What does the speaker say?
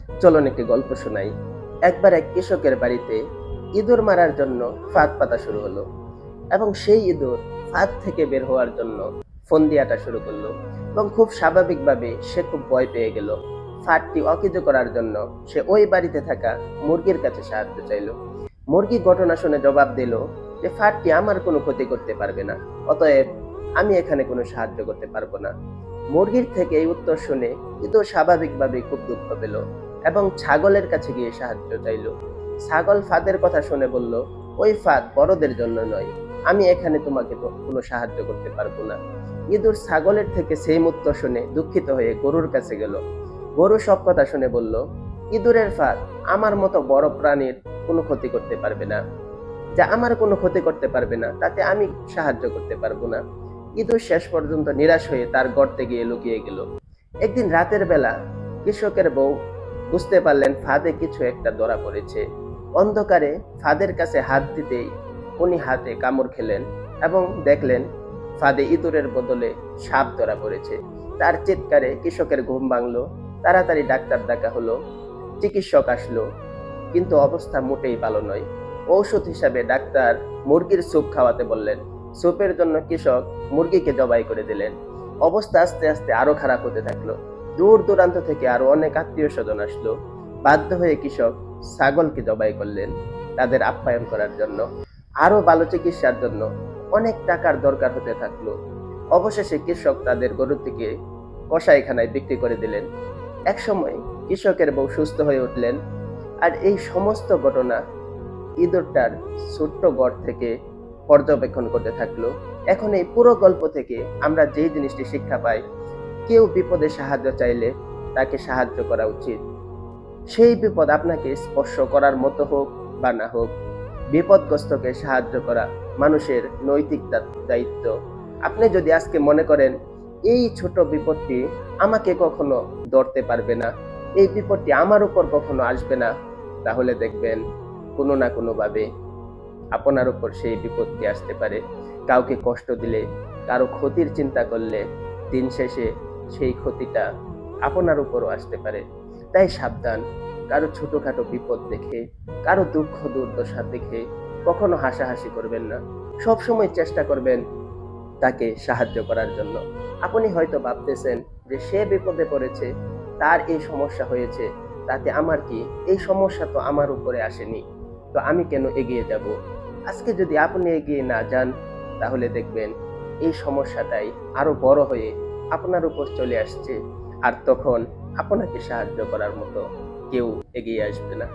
চলুন একটি গল্প শোনাই। একবার এক কৃষকের বাড়িতে ইঁদুর মারার জন্য ফাঁদ পাতা শুরু হলো এবং সেই ইঁদুর ফাঁদ থেকে বের হওয়ার জন্য ফন্দিয়াটা শুরু করলো এবং খুব স্বাভাবিকভাবে সে খুব ভয় পেয়ে গেল। ফাঁদটি অকেজো করার জন্য সে ওই বাড়িতে থাকা মুরগির কাছে সাহায্য চাইল। মুরগি ঘটনা শুনে জবাব দিল যে ফাঁদটি আমার কোনো ক্ষতি করতে পারবে না, অতএব আমি এখানে কোনো সাহায্য করতে পারবো না। মুরগির থেকে এই উত্তর শুনে ইঁদুর স্বাভাবিকভাবে খুব দুঃখ পেল এবং ছাগলের কাছে গিয়ে সাহায্য চাইল। ছাগল ফাঁদের কথা শুনে বলল, ওই ফাঁদ বড়দের জন্য নয়, আমি এখানে তোমাকে তো কোনো সাহায্য করতে পারবো না। ইঁদুর ছাগলের থেকে সেই উত্তর শুনে দুঃখিত হয়ে গরুর কাছে গেল। গরু সব কথা শুনে বলল, ইঁদুরের ফাঁদ আমার মতো বড় প্রাণীর কোনো ক্ষতি করতে পারবে না, যা আমার কোনো ক্ষতি করতে পারবে না তাতে আমি সাহায্য করতে পারবো না। ইঁদুর শেষ পর্যন্ত নিরাশ হয়ে তার গর্তে গিয়ে লুকিয়ে গেল। একদিন রাতের বেলা কৃষকের বউ বুঝতে পারলেন ফাঁদে কিছু একটা ধরা পড়েছে। অন্ধকারে ফাঁদের কাছে হাত দিতেই উনি হাতে কামড় খেলেন এবং দেখলেন ফাঁদে ইঁদুরের বদলে সাপ ধরা পড়েছে। তার চিৎকারে কৃষকের ঘুম ভাঙলো। তাড়াতাড়ি ডাক্তার ডাকা হলো। চিকিৎসক আসলো, কিন্তু অবস্থা মোটেই ভালো নয়। ঔষধ হিসাবে ডাক্তার মুরগির স্যুপ খাওয়াতে বললেন। স্যুপের জন্য কৃষক মুরগিকে জবাই করে দিলেন। অবস্থা আস্তে আস্তে আরো খারাপ হতে থাকলো। দূর দূরান্ত থেকে আরো অনেক আত্মীয় স্বজন আসলো। বাধ্য হয়ে কৃষক ছাগলকে জবাই করলেন তাদের আপ্যায়ন করার জন্য। আরো ভালো চিকিৎসার জন্য অনেক টাকার দরকার হতে থাকলো। অবশেষে কৃষক তাদের গরুটিকে কসাইখানায় বিক্রি করে দিলেন। একসময় কৃষকের বউ সুস্থ হয়ে উঠলেন। আর এই সমস্ত ঘটনা ইঁদুরটার ছোট্ট ঘর থেকে পর্যবেক্ষণ করতে থাকলো। এখন এই পুরো গল্প থেকে আমরা যেই জিনিসটি শিক্ষা পাই, কেউ বিপদে সাহায্য চাইলে তাকে সাহায্য করা উচিত। সেই বিপদ আপনাকে স্পর্শ করার মতো হোক বা না হোক, বিপদগ্রস্তকে সাহায্য করা মানুষের নৈতিক দায়িত্ব। আপনি যদি আজকে মনে করেন এই ছোট বিপদটি আমাকে কখনো ধরতে পারবে না, এই বিপদটি আমার উপর কখনো আসবে না, তাহলে দেখবেন কোনো না কোনো ভাবে আপনার উপর সেই বিপদটি আসতে পারে। কাউকে কষ্ট দিলে, কারো ক্ষতির চিন্তা করলে দিন শেষে সেই ক্ষতিটা আপনার উপরও আসতে পারে। তাই সাবধান। কারো ছোটখাটো বিপদ দেখে, কারো দুঃখ দুর্দশা দেখে কখনো হাসাহাসি করবেন না। সবসময় চেষ্টা করবেন তাকে সাহায্য করার জন্য। আপনি হয়তো ভাবতেছেন যে সে বিপদে পড়েছে, তার এই সমস্যা হয়েছে, তাতে আমার কি? এই সমস্যা তো আমার উপরে আসেনি, তো আমি কেন এগিয়ে যাব? আজকে যদি আপনি এগিয়ে না যান, তাহলে দেখবেন এই সমস্যাটাই আরো বড় হয়ে আপনার উপর চলে আসছে, আর তখন আপনাকে সাহায্য করার মতো কেউ এগিয়ে আসবে না।